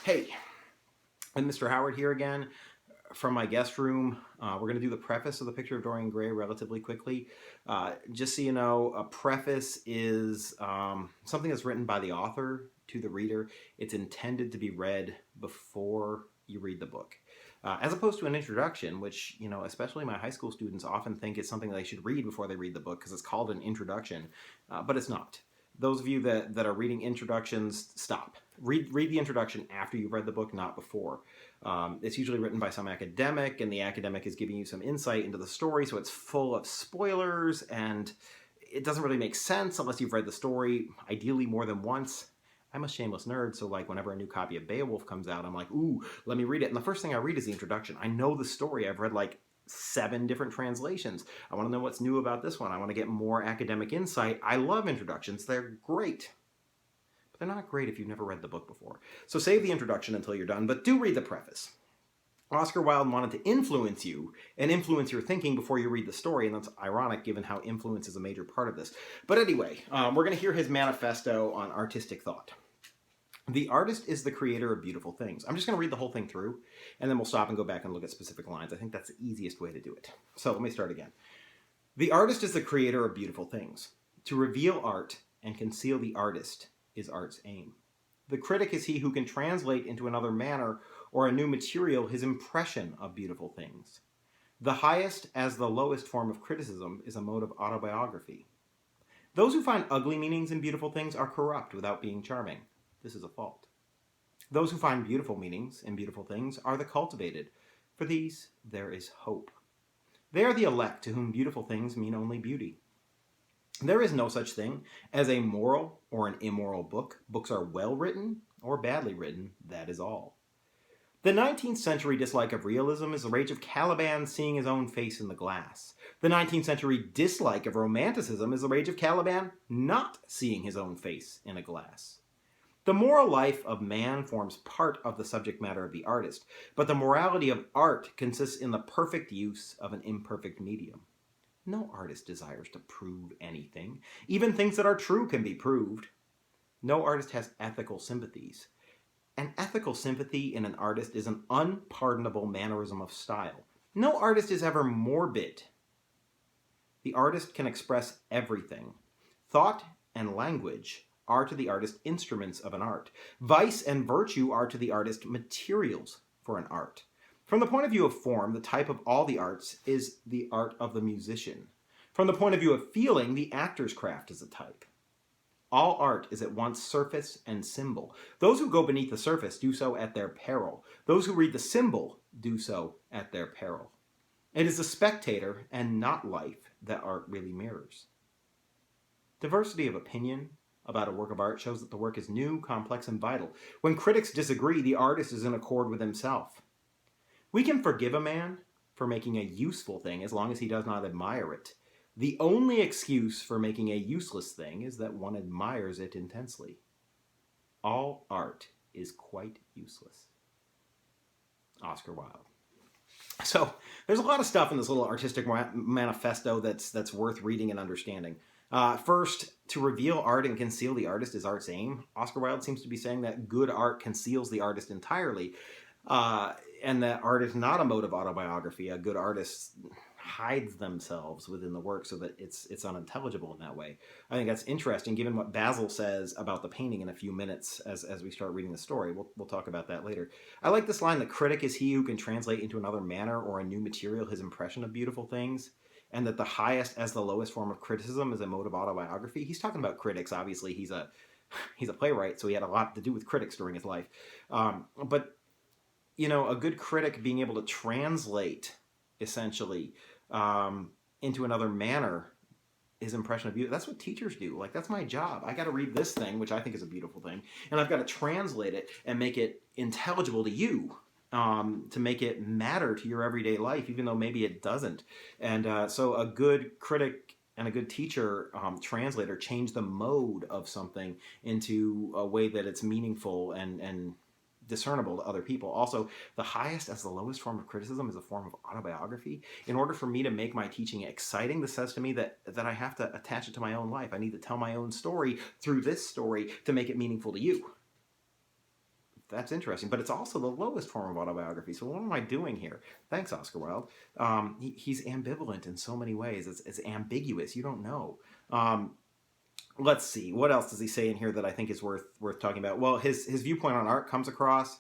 Hey, and Mr. Howard here again from my guest room. We're going to do the preface of the picture of Dorian Gray relatively quickly. Just so you know, a preface is something that's written by the author to the reader. It's intended to be read before you read the book. As opposed to an introduction, which, especially my high school students often think is something they should read before they read the book because it's called an introduction, but it's not. Those of you that are reading introductions, stop. Read the introduction after you've read the book, not before. It's usually written by some academic, and the academic is giving you some insight into the story, so it's full of spoilers, and it doesn't really make sense unless you've read the story, ideally more than once. I'm a shameless nerd, so whenever a new copy of Beowulf comes out, I'm like, ooh, let me read it. And the first thing I read is the introduction. I know the story. I've read 7 different translations. I want to know what's new about this one. I want to get more academic insight. I love introductions. They're great. But they're not great if you've never read the book before. So save the introduction until you're done, but do read the preface. Oscar Wilde wanted to influence you and influence your thinking before you read the story, and that's ironic given how influence is a major part of this. But anyway, we're going to hear his manifesto on artistic thought. The artist is the creator of beautiful things. I'm just going to read the whole thing through, and then we'll stop and go back and look at specific lines. I think that's the easiest way to do it. So let me start again. The artist is the creator of beautiful things. To reveal art and conceal the artist is art's aim. The critic is he who can translate into another manner or a new material his impression of beautiful things. The highest as the lowest form of criticism is a mode of autobiography. Those who find ugly meanings in beautiful things are corrupt without being charming. This is a fault. Those who find beautiful meanings in beautiful things are the cultivated. For these there is hope. They are the elect to whom beautiful things mean only beauty. There is no such thing as a moral or an immoral book. Books are well written or badly written, that is all. The 19th century dislike of realism is the rage of Caliban seeing his own face in the glass. The 19th century dislike of romanticism is the rage of Caliban not seeing his own face in a glass. The moral life of man forms part of the subject matter of the artist, but the morality of art consists in the perfect use of an imperfect medium. No artist desires to prove anything. Even things that are true can be proved. No artist has ethical sympathies. An ethical sympathy in an artist is an unpardonable mannerism of style. No artist is ever morbid. The artist can express everything. Thought and language are to the artist instruments of an art. Vice and virtue are to the artist materials for an art. From the point of view of form, the type of all the arts is the art of the musician. From the point of view of feeling, the actor's craft is a type. All art is at once surface and symbol. Those who go beneath the surface do so at their peril. Those who read the symbol do so at their peril. It is the spectator and not life that art really mirrors. Diversity of opinion about a work of art shows that the work is new, complex, and vital. When critics disagree, the artist is in accord with himself. We can forgive a man for making a useful thing as long as he does not admire it. The only excuse for making a useless thing is that one admires it intensely. All art is quite useless. Oscar Wilde. So there's a lot of stuff in this little artistic manifesto that's worth reading and understanding. First, to reveal art and conceal the artist is art's aim. Oscar Wilde seems to be saying that good art conceals the artist entirely, and that art is not a mode of autobiography. A good artist hides themselves within the work so that it's unintelligible in that way. I think that's interesting, given what Basil says about the painting in a few minutes as we start reading the story. We'll talk about that later. I like this line, the critic is he who can translate into another manner or a new material his impression of beautiful things, and that the highest as the lowest form of criticism is a mode of autobiography. He's talking about critics. Obviously, he's a playwright, so he had a lot to do with critics during his life. But a good critic being able to translate, essentially, into another manner his impression of beauty. That's what teachers do. That's my job. I got to read this thing, which I think is a beautiful thing, and I've got to translate it and make it intelligible to you, to make it matter to your everyday life, even though maybe it doesn't. And so a good critic and a good teacher, translator, change the mode of something into a way that it's meaningful and discernible to other people. Also, the highest as the lowest form of criticism is a form of autobiography. In order for me to make my teaching exciting, this says to me that I have to attach it to my own life. I need to tell my own story through this story to make it meaningful to you. that's interesting. But it's also the lowest form of autobiography. So what am I doing here? Thanks, Oscar Wilde. He's ambivalent in so many ways. It's ambiguous. You don't know. Um, let's see, what else does he say in here that I think is worth talking about? Well, his viewpoint on art comes across.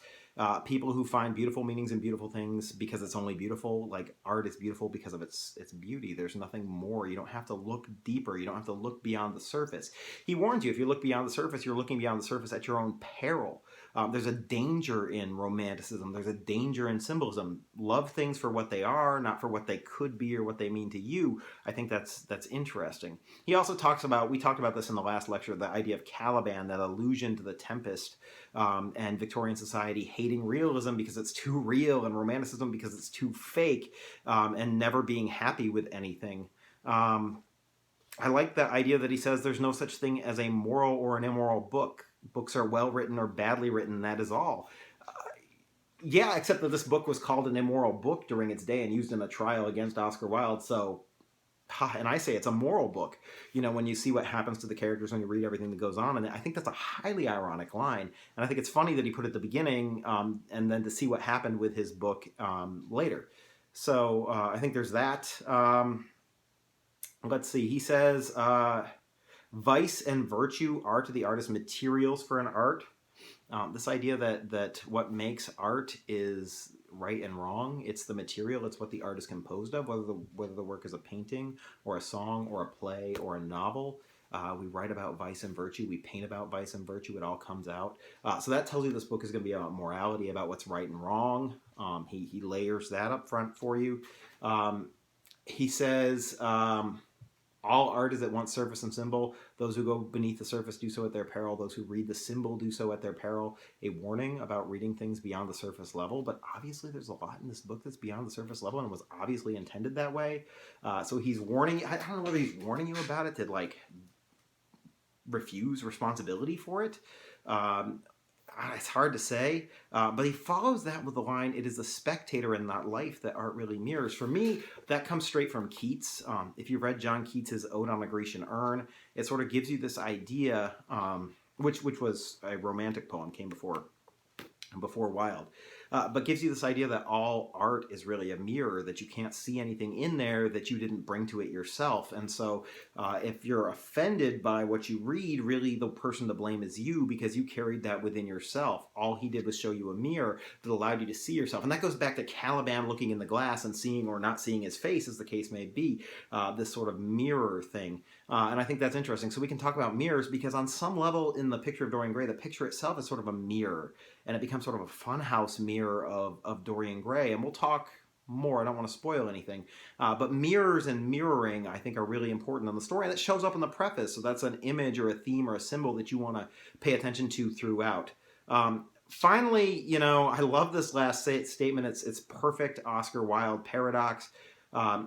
People who find beautiful meanings in beautiful things because it's only beautiful, like art is beautiful because of its beauty. There's nothing more. You don't have to look deeper. You don't have to look beyond the surface. He warns you, if you look beyond the surface, you're looking beyond the surface at your own peril. There's a danger in romanticism. There's a danger in symbolism. Love things for what they are, not for what they could be or what they mean to you. I think that's interesting. He also talks about, we talked about this in the last lecture, the idea of Caliban, that allusion to the Tempest, and Victorian society hating realism because it's too real, and romanticism because it's too fake, and never being happy with anything. I like the idea that he says there's no such thing as a moral or an immoral book. Books are well written or badly written, that is all. Yeah, except that this book was called an immoral book during its day and used in a trial against Oscar Wilde, so... And I say it's a moral book, when you see what happens to the characters, when you read everything that goes on. And I think that's a highly ironic line. And I think it's funny that he put it at the beginning, and then to see what happened with his book later. So I think there's that. Let's see. He says, vice and virtue are to the artist materials for an art. This idea that what makes art is right and wrong. It's the material. It's what the art is composed of, whether the work is a painting or a song or a play or a novel. We write about vice and virtue. We paint about vice and virtue. It all comes out. So that tells you this book is going to be about morality, about what's right and wrong. He layers that up front for you. He says... all art is at once surface and symbol. Those who go beneath the surface do so at their peril. Those who read the symbol do so at their peril. A warning about reading things beyond the surface level. But obviously there's a lot in this book that's beyond the surface level and was obviously intended that way. So he's warning... I don't know whether he's warning you about it to, refuse responsibility for it. It's hard to say, but he follows that with the line, it is the spectator and not life that art really mirrors. For me, that comes straight from Keats. If you've read John Keats's Ode on a Grecian Urn, it sort of gives you this idea, which was a romantic poem, came before Wilde, but gives you this idea that all art is really a mirror, that you can't see anything in there that you didn't bring to it yourself. And so if you're offended by what you read, really the person to blame is you, because you carried that within yourself. All he did was show you a mirror that allowed you to see yourself. And that goes back to Caliban looking in the glass and seeing or not seeing his face, as the case may be, this sort of mirror thing. And I think that's interesting. So we can talk about mirrors, because on some level in the picture of Dorian Gray, the picture itself is sort of a mirror, and it becomes sort of a funhouse mirror of Dorian Gray. And we'll talk more. I don't want to spoil anything. But mirrors and mirroring, I think, are really important in the story. And it shows up in the preface. So that's an image or a theme or a symbol that you want to pay attention to throughout. Finally, I love this last statement. It's perfect Oscar Wilde paradox.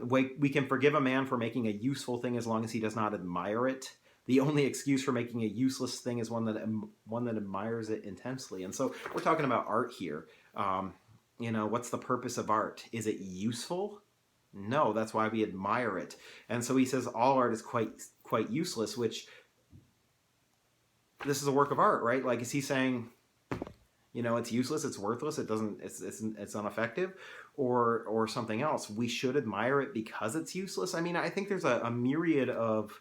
We can forgive a man for making a useful thing as long as he does not admire it. The only excuse for making a useless thing is one that admires it intensely. And so we're talking about art here. What's the purpose of art? Is it useful? No, that's why we admire it. And so he says all art is quite useless, which this is a work of art, right? Like, is he saying, it's useless, it's worthless, it's ineffective, or something else? We should admire it because it's useless. I mean, I think there's a myriad of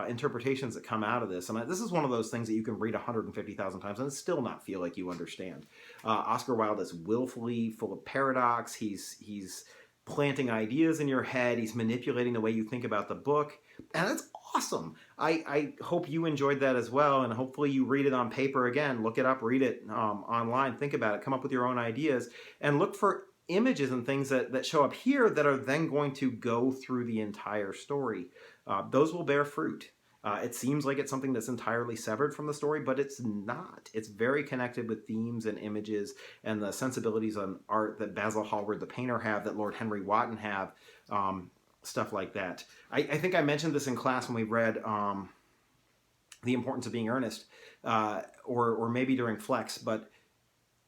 interpretations that come out of this. And this is one of those things that you can read 150,000 times and still not feel like you understand. Oscar Wilde is willfully full of paradox. He's planting ideas in your head. He's manipulating the way you think about the book. And that's awesome. I hope you enjoyed that as well. And hopefully you read it on paper again. Look it up, read it online, think about it, come up with your own ideas, and look for images and things that show up here that are then going to go through the entire story. Those will bear fruit. It seems like it's something that's entirely severed from the story, but it's not. It's very connected with themes and images and the sensibilities on art that Basil Hallward the painter have, that Lord Henry Wotton have, stuff like that. I think I mentioned this in class when we read The Importance of Being Earnest, or maybe during Flex, but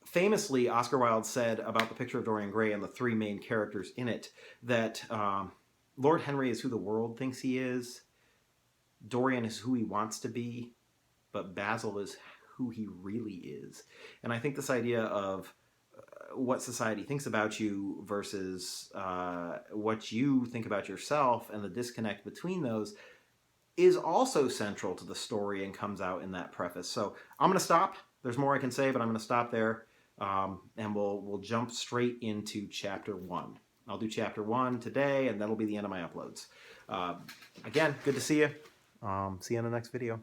famously, Oscar Wilde said about the picture of Dorian Gray and the three main characters in it that Lord Henry is who the world thinks he is, Dorian is who he wants to be, but Basil is who he really is. And I think this idea of what society thinks about you versus what you think about yourself and the disconnect between those is also central to the story and comes out in that preface. So I'm going to stop. There's more I can say, but I'm going to stop there, and we'll jump straight into chapter 1. I'll do chapter 1 today, and that'll be the end of my uploads. Again, good to see you. See you in the next video.